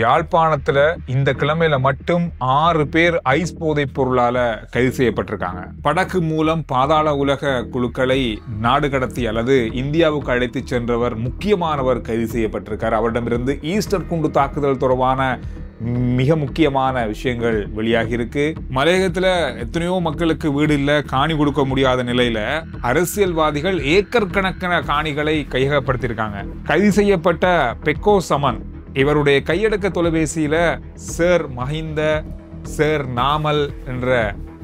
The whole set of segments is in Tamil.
யாழ்ப்பாணத்துல இந்த கிழமையில மட்டும் 6 பேர் ஐஸ் போதைப் பொருளால கைது செய்யப்பட்டிருக்காங்க. படகு மூலம் பாதாள உலக குழுக்களை நாடு கடத்தி அல்லது இந்தியாவுக்கு அழைத்து சென்றவர் முக்கியமானவர் கைது செய்யப்பட்டிருக்கார். அவரிடமிருந்து ஈஸ்டர் குண்டு தாக்குதல் தொடர்பான மிக முக்கியமான விஷயங்கள் வெளியாகி இருக்கு. மலையகத்துல எத்தனையோ மக்களுக்கு வீடு இல்ல, காணி கொடுக்க முடியாத நிலையில அரசியல்வாதிகள் ஏக்கர் கணக்கான காணிகளை கையகப்படுத்தியிருக்காங்க. கைது செய்யப்பட்ட பெக்கோ சமன் இவருடைய கையடக்க தொலைபேசியில சார் மஹிந்த, சார் நாமல் என்ற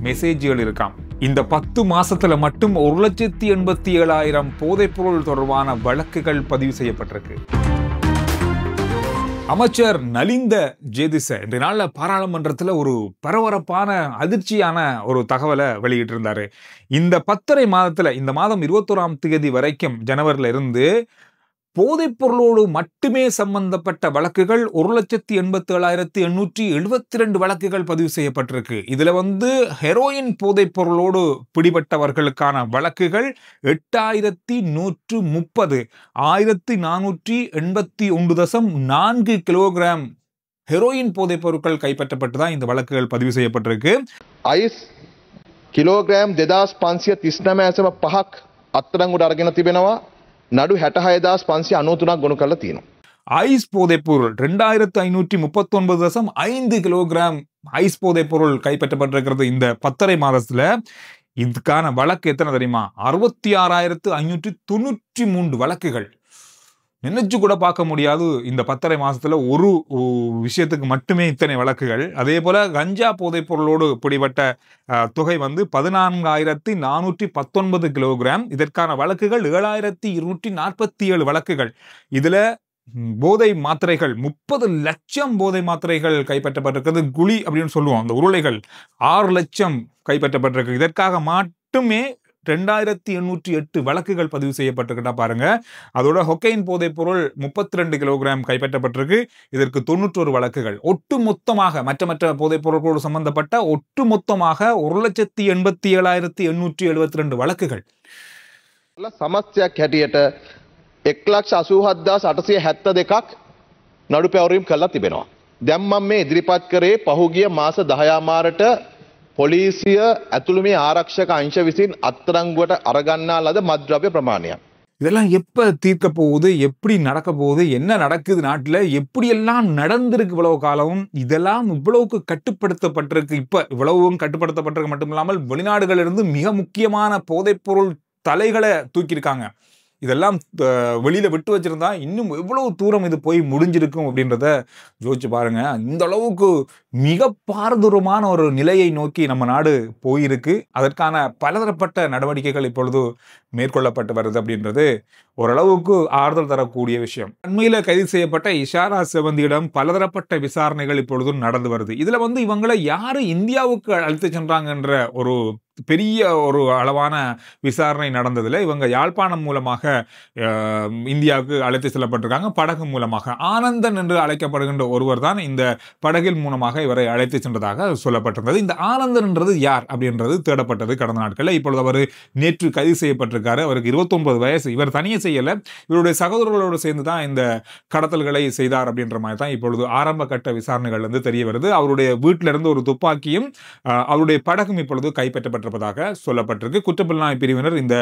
மெசேஜ்கள் இருக்காம். இந்த 10 மாசத்துல மட்டும் 1,87,000 போதைப்பொருள் தொடர்பான வழக்குகள் பதிவு செய்யப்பட்டிருக்கு. அமைச்சர் நலிந்த ஜேதிச இன்றைய நாள்ல பாராளுமன்றத்தில் ஒரு பரபரப்பான அதிர்ச்சியான ஒரு தகவலை வெளியிட்டு இருந்தாரு. இந்த 10.5 மாதத்துல, இந்த மாதம் 21ஆம் தேதி வரைக்கும், ஜனவரில இருந்து போதைப் பொருளோடு மட்டுமே சம்பந்தப்பட்ட வழக்குகள் 1,87,872 வழக்குகள் பதிவு செய்யப்பட்டிருக்கு. இதுல ஹெரோயின் போதைப் பொருளோடு பிடிபட்டவர்களுக்கான வழக்குகள் 8,130, 1,489.4 கிலோகிராம் ஹெரோயின் போதைப் பொருட்கள் கைப்பற்றப்பட்டுதான் இந்த வழக்குகள் பதிவு செய்யப்பட்டிருக்கு. ஐஸ் கிலோகிராம் 2,539.5ක් අත්අඩංගුවට අරගෙන තිබෙනවා. නඩු 66,593ක් ගොනු කරලා තියෙනවා. ஐஸ் போதைப் பொருள் 2,539.5 கிலோகிராம் ஐஸ் போதைப் பொருள் கைப்பற்றப்பட்டிருக்கிறது. இந்த 10.5 மாதத்துல இதுக்கான வழக்கு எத்தனை தெரியுமா? 66,593 வழக்குகள். நினைச்சு கூட பார்க்க முடியாது. இந்த 10.5 மாசத்துல ஒரு விஷயத்துக்கு மட்டுமே இத்தனை வழக்குகள். அதே போல கஞ்சா போதைப் பொருளோடு பிடிபட்ட தொகை 14,419 கிலோகிராம். இதற்கான வழக்குகள் 7,247 வழக்குகள். இதுல போதை மாத்திரைகள் 30 லட்சம் போதை மாத்திரைகள் கைப்பற்றப்பட்டிருக்கிறது. குழி அப்படின்னு சொல்லுவோம், அந்த உருளைகள் 6 லட்சம் கைப்பற்றப்பட்டிருக்கு. இதற்காக மட்டுமே 2,808 வழக்குகள் பதிவு செய்யப்பட்டிருக்கா பாருங்க. அதோட ஹொக்கைன் போதைப் பொருள் 32 கிலோகிராம் கைப்பற்றப்பட்டிருக்கு. இதற்கு 91 வழக்குகள். ஒட்டுமொத்தமாக மற்ற போதைப் பொருட்களோடு சம்பந்தப்பட்ட ஒட்டுமொத்தமாக 1,87,872 வழக்குகள். සමස්තයක් හැටියට 1,87,872ක් නඩු පැවරීම් කරලා තිබෙනවා. දැන් මම මේ ඉදිරිපත් කරේ පහුගිය මාස 10 මාරට පොලිසිය ඇතුළු මේ ආරක්ෂක අංශ විසින් අත්අඩංගුවට අරගන්නා ලද මත්ද්‍රව්‍ය ප්‍රමාණයක්. இதெல்லாம் எப்ப தீர்க்க போகுது, எப்படி நடக்க போகுது, என்ன நடக்குது நாட்டுல, எப்படியெல்லாம் நடந்திருக்கு இவ்வளவு காலம், இதெல்லாம் இவ்வளவுக்கு கட்டுப்படுத்தப்பட்டிருக்கு. இப்ப இவ்வளவும் கட்டுப்படுத்தப்பட்டிருக்கு மட்டும் இல்லாமல் வெளிநாடுகளிலிருந்து மிக முக்கியமான போதைப் பொருள் தலைகளை தூக்கியிருக்காங்க. இதெல்லாம் வெளியில விட்டு வச்சிருந்தா இன்னும் எவ்வளவு தூரம் இது போய் முடிஞ்சிருக்கும் அப்படின்றத யோசிச்சு பாருங்க. இந்த அளவுக்கு மிக பாரதூரமான ஒரு நிலையை நோக்கி நம்ம நாடு போயிருக்கு. அதற்கான பலதரப்பட்ட நடவடிக்கைகள் இப்பொழுது மேற்கொள்ளப்பட்டு வருது அப்படின்றது ஓரளவுக்கு ஆறுதல் தரக்கூடிய விஷயம். அண்மையில கைது செய்யப்பட்ட இஷாரா செவந்தியிடம் பலதரப்பட்ட விசாரணைகள் இப்பொழுது நடந்து வருது. இதுல இவங்களை யாரு இந்தியாவுக்கு அழைத்து சென்றாங்கன்ற ஒரு பெரிய ஒரு அளவான விசாரணை நடந்ததுல இவங்க யாழ்ப்பாணம் மூலமாக இந்தியாவுக்கு அழைத்து செல்லப்பட்டிருக்காங்க. படகு மூலமாக ஆனந்தன் என்று அழைக்கப்படுகின்ற ஒருவர் தான் இந்த படகில் மூலமாக இவரை அழைத்து சென்றதாக சொல்லப்பட்டிருந்தது. இந்த ஆனந்தன் என்றது யார் அப்படின்றது தேடப்பட்டது கடந்த நாட்களில். இப்பொழுது அவர் நேற்று கைது செய்யப்பட்டிருக்காரு. அவருக்கு 29 வயசு. இவர் தனியே செய்யல, இவருடைய சகோதரர்களோடு சேர்ந்து தான் இந்த கடத்தல்களை செய்தார் அப்படின்ற மாதிரி தான் இப்பொழுது ஆரம்ப கட்ட விசாரணைகள் தெரிய வருது. அவருடைய வீட்டில இருந்து ஒரு துப்பாக்கியும் அவருடைய படகும் இப்பொழுது கைப்பற்றப்பட்டிருப்பதாக சொல்லப்பட்டிருக்கு. குற்றப்புலனாய்வு பிரிவினர் இந்த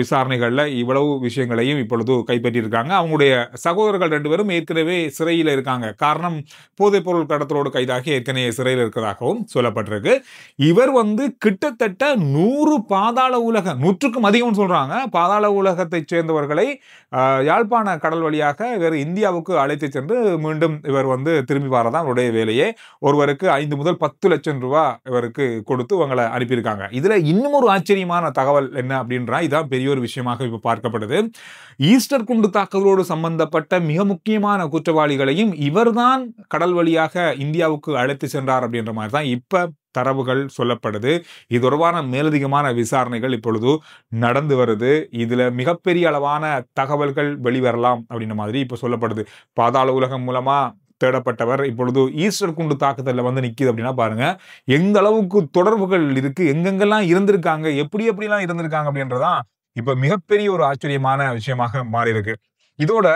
விசாரணைகள்ல இவ்வளவு விஷயங்களையும் இப்பொழுது கைப்பற்றியிருக்காங்க. அவங்களுடைய சகோதரர்கள் 2 பேரும் ஏற்கனவே சிறையில் இருக்காங்க. காரணம், போதைப் பொருள் கடத்தலோடு கைதாகி ஏற்கனவே சிறையில் இருக்கிறதாகவும் சொல்லப்பட்டிருக்கு. இவர் கிட்டத்தட்ட 100 பாதாள உலக, 100க்கும் அதிகம் சொல்றாங்க, பாதாள உலகத்தை சேர்ந்தவர்களை யாழ்ப்பாண கடல் வழியாக இவர் இந்தியாவுக்கு அழைத்து சென்று மீண்டும் இவர் திரும்பி வரதான் அவருடைய வேலையே. ஒருவருக்கு 5 முதல் 10 லட்சம் ரூபாய் இவருக்கு கொடுத்து இவங்களை அனுப்பியிருக்காங்க. இதுல இன்னும் ஒரு ஆச்சரியமான தகவல் என்ன அப்படின்றா, இதான் பெரிய ஒரு விஷயமாக இப்ப பார்க்கப்படுது. ஈஸ்டர் குண்டு தாக்குதலோடு சம்பந்தப்பட்ட மிக முக்கியமான குற்றவாளிகளையும் இவர்தான் கடல் வழியாக இந்தியாவுக்கு அழைத்து சென்றார் அப்படின்ற மாதிரி தான் இப்ப தரவுகள் சொல்லப்படுது. இது தொடர்பான மேலதிகமான விசாரணைகள் இப்பொழுது நடந்து வருது. இதுல மிகப்பெரிய அளவான தகவல்கள் வெளிவரலாம் அப்படின்ற மாதிரி இப்ப சொல்லப்படுது. பாதாள உலகம் மூலமா தேடப்பட்டவர் இப்பொழுது ஈஸ்டர் குண்டு தாக்குதல்ல நிக்குது அப்படின்னா பாருங்க எந்த அளவுக்கு தொடர்புகள் இருக்கு, எங்கெங்கெல்லாம் இருந்திருக்காங்க, எப்படிலாம் இருந்திருக்காங்க அப்படின்றதான் இப்ப மிகப்பெரிய ஒரு ஆச்சரியமான விஷயமாக மாறி இருக்கு. இதோட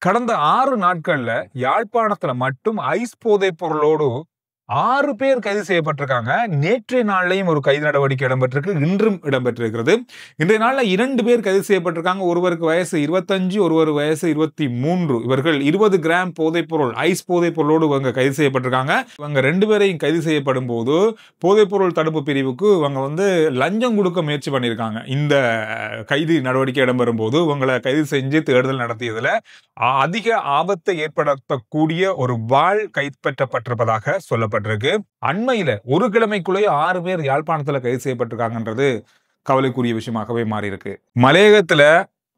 கடந்த 6 நாட்கள்ல யாழ்ப்பாணத்துல மட்டும் ஐஸ் போதைப் பொருளோடு 6 பேர் கைது செய்யப்பட்டிருக்காங்க. நேற்றைய நாள்லையும் ஒரு கைது நடவடிக்கை இடம்பெற்றிருக்கு. இன்றும் இடம்பெற்றிருக்கிறது. இன்றைய நாள்ல 2 பேர் கைது செய்யப்பட்டிருக்காங்க. ஒருவருக்கு வயசு 25, ஒருவர் வயசு 23. இவர்கள் 20 கிராம் போதைப் பொருள், ஐஸ் போதைப் பொருளோடு இவங்க கைது செய்யப்பட்டிருக்காங்க. இவங்க 2 பேரையும் கைது செய்யப்படும் போது போதைப் பொருள் தடுப்பு பிரிவுக்கு இவங்க லஞ்சம் கொடுக்க முயற்சி பண்ணியிருக்காங்க. இந்த கைது நடவடிக்கை இடம்பெறும் போது இவங்களை கைது செஞ்சு தேடுதல் நடத்தியதுல அதிக ஆபத்தை ஏற்படுத்தக்கூடிய ஒரு வாள் கைப்பற்றப்பட்டிருப்பதாக சொல்லப்பட்டிருக்கு. அண்மையில ஒரு கிழமைக்குள்ளே 6 பேர் யாழ்ப்பாணத்துல கைது செய்யப்பட்டிருக்காங்கன்றது கவலைக்குரிய விஷயமாகவே மாறி இருக்கு. மலையகத்துல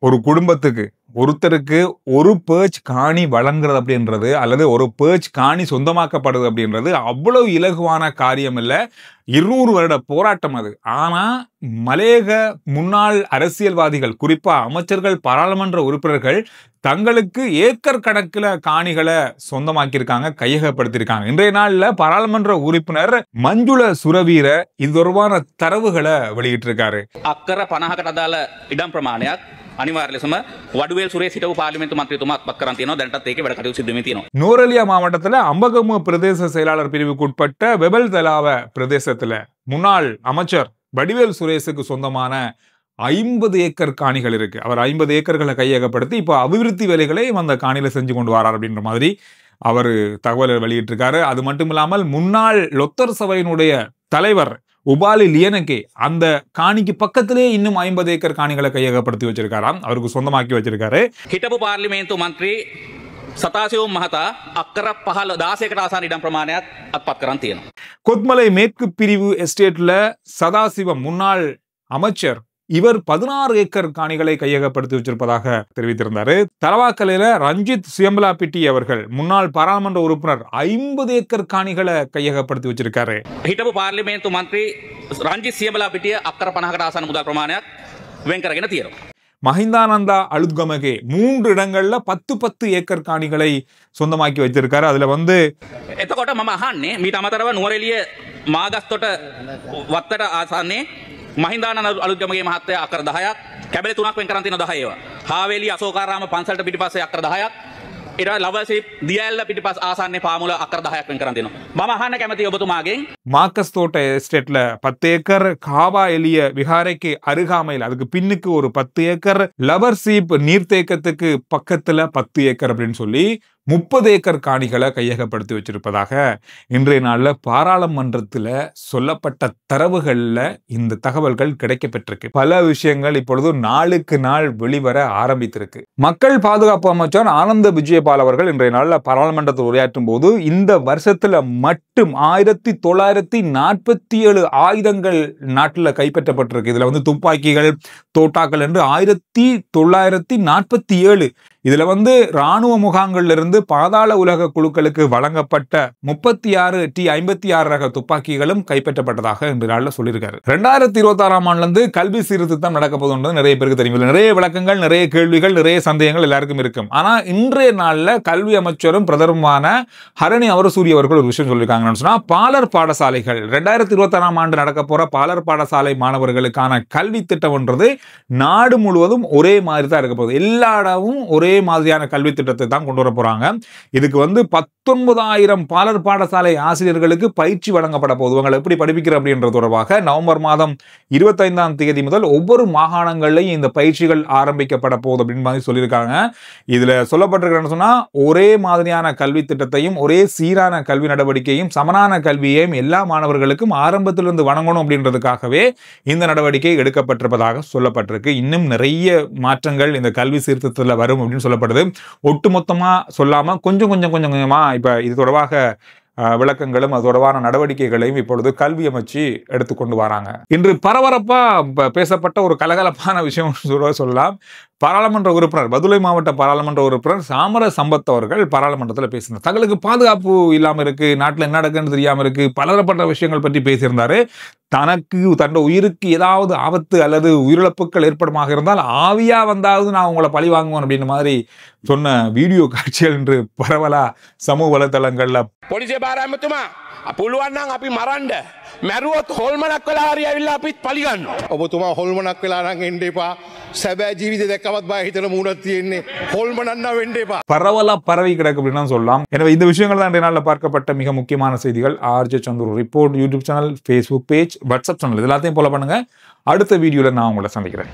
ஒரு குடும்பத்துக்கு ஒருத்தருக்கு ஒரு பேர்ச் காணி வழங்குறது அப்படின்றது அல்லது ஒரு பேர்ச் காணி சொந்தமாக்கப்படுது அப்படின்றது அவ்வளவு இலகுவான காரியம் இல்ல. 200 வருட போராட்டம் அது. ஆனா மலையக முன்னாள் அரசியல்வாதிகள், குறிப்பா அமைச்சர்கள், பாராளுமன்ற உறுப்பினர்கள் தங்களுக்கு ஏக்கர் கணக்கில் காணிகளை சொந்தமாக்கியிருக்காங்க, கையகப்படுத்தியிருக்காங்க. இன்றைய நாள்ல பாராளுமன்ற உறுப்பினர் மஞ்சுள சுரவீர இது தொடர்பான தரவுகளை வெளியிட்டிருக்காரு. අක්කර 50කට අදාළ ඉඩම් ප්‍රමාණයක් අනිවාර්ය ලෙසම වඩුවේල් සුරේෂ් හිටපු පාර්ලිමේන්තු මන්ත්‍රීතුමා අත්පත් කරන් තියෙනවා. දැනටත් ඒකේ වැඩ කටයුතු සිදු වෙමින් තියෙනවා. நூரெலியா மாவட்டத்துல அம்பகமு பிரதேச செயலாளர் பிரிவுக்கு உட்பட்ட வெபல் தலாவ பிரதேசத்துல முன்னாள் அமைச்சர் வடிவேல் சுரேஷுக்கு சொந்தமான 50 ஏக்கர் காணிகள் இருக்கு. அவர் 50 ஏக்கர்களை கையகப்படுத்தி இப்போ அபிவிருத்தி வேலைகளை அந்த காணியில செஞ்சு கொண்டு வரார் அப்படின்ற மாதிரி அவர் தகவலை வெளியிட்டிருக்காரு. அது மட்டும் இல்லாமல் முன்னாள் லொத்தர் சபையினுடைய தலைவர் உபாலி லியனகே அந்த காணிக்கு பக்கத்திலே இன்னும் 50 ஏக்கர் காணிகளை கையகப்படுத்தி வச்சிருக்காராம், அவருக்கு சொந்தமாக்கி வச்சிருக்காரு. හිටපු පාර්ලිමේන්තු මන්ත්‍රී සතාසිවුම් මහතා අක්කර 16කට ආසන්න ඉඩම් ප්‍රමාණයක් අත්පත් කරන් තියෙනවා. கொத்மலை மேற்கு பிரிவு எஸ்டேட்ல சதாசிவம் முன்னாள் அமைச்சர் இவர் 16 ஏக்கர் காணிகளை கையகப்படுத்தி வச்சிருப்பதாக தெரிவித்திருந்தாரு. தலவாக்கலையில ரஞ்சித் சியம்பலாபிட்டி அவர்கள் முன்னாள் பாராளுமன்ற உறுப்பினர் 50 ஏக்கர் காணிகளை கையகப்படுத்தி வச்சிருக்காரு. හිටපු පාර්ලිමේන්තු මන්ත්‍රී රංජිත් සියඹලාපිටිය අක්කර 50කට ආසන්න මුදල් ප්‍රමාණයක් වෙන් කරගෙන තියෙනවා. மஹிந்தானந்தா அலுத்கமகே 3 இடங்கள்ல 10 ஏக்கர் காணிகளை சொந்தமாக்கி வச்சிருக்காரு. அதுல එතකොට මම අහන්නේ මීට අමතරව නුවරඑළිය මාගස්තොට වත්තට ආසන්නේ මහින්දානන්ද අලුත්ගමගේ මහත්තයා අක්කර 10ක්, කැබලි 3ක් වෙන් කරන් තියෙන 10 ඒවා. හාවේලි අශෝකාරාම පන්සලට පිටිපස්සේ අක්කර 10ක්, ඊට ලවසිප් දියැල්ල පිටිපස්ස ආසන්නේ පාමුල අක්කර 10ක් වෙන් කරන් තියෙනවා. මම අහන්න කැමතියි ඔබතුමාගෙන් மாக்கஸ் தோட்ட எஸ்டேட்ல 10 ஏக்கர், காபா எலிய விஹாரைக்கு அருகாமையில் அதுக்கு பின்னுக்கு ஒரு 10 ஏக்கர், லவர் சீப் நீர்த்தேக்கத்துக்கு பக்கத்துல 10 ஏக்கர் அப்படின்னு சொல்லி 30 ஏக்கர் காணிகளை கையகப்படுத்தி வச்சிருப்பதாக இன்றைய நாள்ல பாராளுமன்றத்துல சொல்லப்பட்ட தரவுகள்ல இந்த தகவல்கள் கிடைக்கப்பட்டிருக்கு. பல விஷயங்கள் இப்பொழுது நாளுக்கு நாள் வெளிவர ஆரம்பித்திருக்கு. மக்கள் பாதுகாப்பு அமைச்சர் ஆனந்த விஜயபால் அவர்கள் இன்றைய நாள்ல பாராளுமன்றத்தில் உரையாற்றும் போது இந்த வருஷத்துல மட்டும் 1947 ஆயுதங்கள் நாட்டுல கைப்பற்றப்பட்டிருக்கு. இதுல துப்பாக்கிகள், தோட்டாக்கள் என்று 1947 இதுல ராணுவ முகாம்கள்ல இருந்து பாதாள உலக குழுக்களுக்கு வழங்கப்பட்ட 36 T-56 ரக துப்பாக்கிகளும் கைப்பற்றப்பட்டதாக இன்று நாள்ல சொல்லியிருக்காரு. 2026ஆம் ஆண்டுல இருந்து கல்வி சீர்திருத்தம் நடக்க போதுன்றது நிறைய பேருக்கு தெரியும். நிறைய விளக்கங்கள், நிறைய கேள்விகள், நிறைய சந்தேகங்கள் எல்லாருக்கும் இருக்கும். ஆனா இன்றைய நாள்ல கல்வி அமைச்சரும் பிரதமருமான ஹரணி அமரசூரிய அவர்கள் ஒரு விஷயம் சொல்லியிருக்காங்கன்னு சொன்னா, பாலர் பாடசாலைகள் 2026ஆம் ஆண்டு நடக்க போற பாலர் பாடசாலை மாணவர்களுக்கான கல்வி திட்டம்ன்றது நாடு முழுவதும் ஒரே மாதிரி தான் இருக்க போகுது. எல்லா இடமும் ஒரே மாதிரியான கல்வி திட்டத்தை தான் கொண்டு வர போறாங்க. இதுக்கு 19,000 பாலர் பாடசாலை ஆசிரியர்களுக்கு பயிற்சி வழங்கப்பட போகுது. இவங்களை எப்படி படிப்பிக்கிற அப்படின்றது தொடர்பாக நவம்பர் மாதம் 25ஆம் தேதி முதல் ஒவ்வொரு மாகாணங்கள்லையும் இந்த பயிற்சிகள் ஆரம்பிக்கப்பட போகுது அப்படின்னு மாதிரி சொல்லியிருக்காங்க. இதுல சொல்லப்பட்டிருக்கிறேன்னு சொன்னா, ஒரே மாதிரியான கல்வி திட்டத்தையும் ஒரே சீரான கல்வி நடவடிக்கையும் சமனான கல்வியையும் எல்லா மாணவர்களுக்கும் ஆரம்பத்திலிருந்து வழங்கணும் அப்படின்றதுக்காகவே இந்த நடவடிக்கை எடுக்கப்பட்டிருப்பதாக சொல்லப்பட்டிருக்கு. இன்னும் நிறைய மாற்றங்கள் இந்த கல்வி சீர்திருத்தத்தில் வரும் அப்படின்னு சொல்லப்படுது. ஒட்டுமொத்தமா சொல்லாம கொஞ்சம் கொஞ்சமா இப்ப இது தொடர்பாக விளக்கங்களும் அது தொடர்பான நடவடிக்கைகளையும் இப்பொழுது கல்வி அமைச்சு எடுத்துக்கொண்டு வராங்க. இன்று பரபரப்பா பேசப்பட்ட ஒரு கலகலப்பான விஷயம் சொல்லலாம். பாராளுமன்ற உறுப்பினர், பதுளை மாவட்ட பாராளுமன்ற உறுப்பினர் சாமர சம்பத் அவர்கள் பாராளுமன்றத்தில் பேசினார். தங்களுக்கு பாதுகாப்பு இல்லாம இருக்கு, நாட்டில் என்ன நடக்குன்னு தெரியாம இருக்கு, பலதரப்பட்ட விஷயங்கள் பற்றி பேசியிருந்தாரு. தனக்கு தன் உயிருக்கு ஏதாவது ஆபத்து அல்லது உயிரிழப்புகள் ஏற்படுமாக இருந்தால் ஆவியா வந்தாவது நான் உங்களை பழி வாங்குவேன் அப்படின்னு மாதிரி சொன்ன வீடியோ காட்சிகள் இன்று பரவலா சமூக வலைதளங்கள்ல පොලිසිය භාර ඇමතුමා පුළුවන් නම් අපි මරන්න මැරුවොත් හොල්මනක් වෙලා හරි ඇවිල්ලා අපිත් පලිගන්නවා. ඔබතුමා හොල්මනක් වෙලා නම් එන්න එපා. සැබෑ ජීවිතේ දැක්කවත් බය හිතන මූණක් තියෙන්නේ. ஹோல்மனன்னா வெන්න එපා. பரவலா பரவி கிடக்கு அப்படின்னு சொல்லலாம். எனவே இந்த விஷயங்கள் தான் நாளில் பார்க்கப்பட்ட மிக முக்கியமான செய்திகள். RJ Chandru report YouTube channel, Facebook page, WhatsApp channel இது எல்லாத்தையும் ஃபாலோ பண்ணுங்க. அடுத்த வீடியோல நான் உங்களை சந்திக்கிறேன்.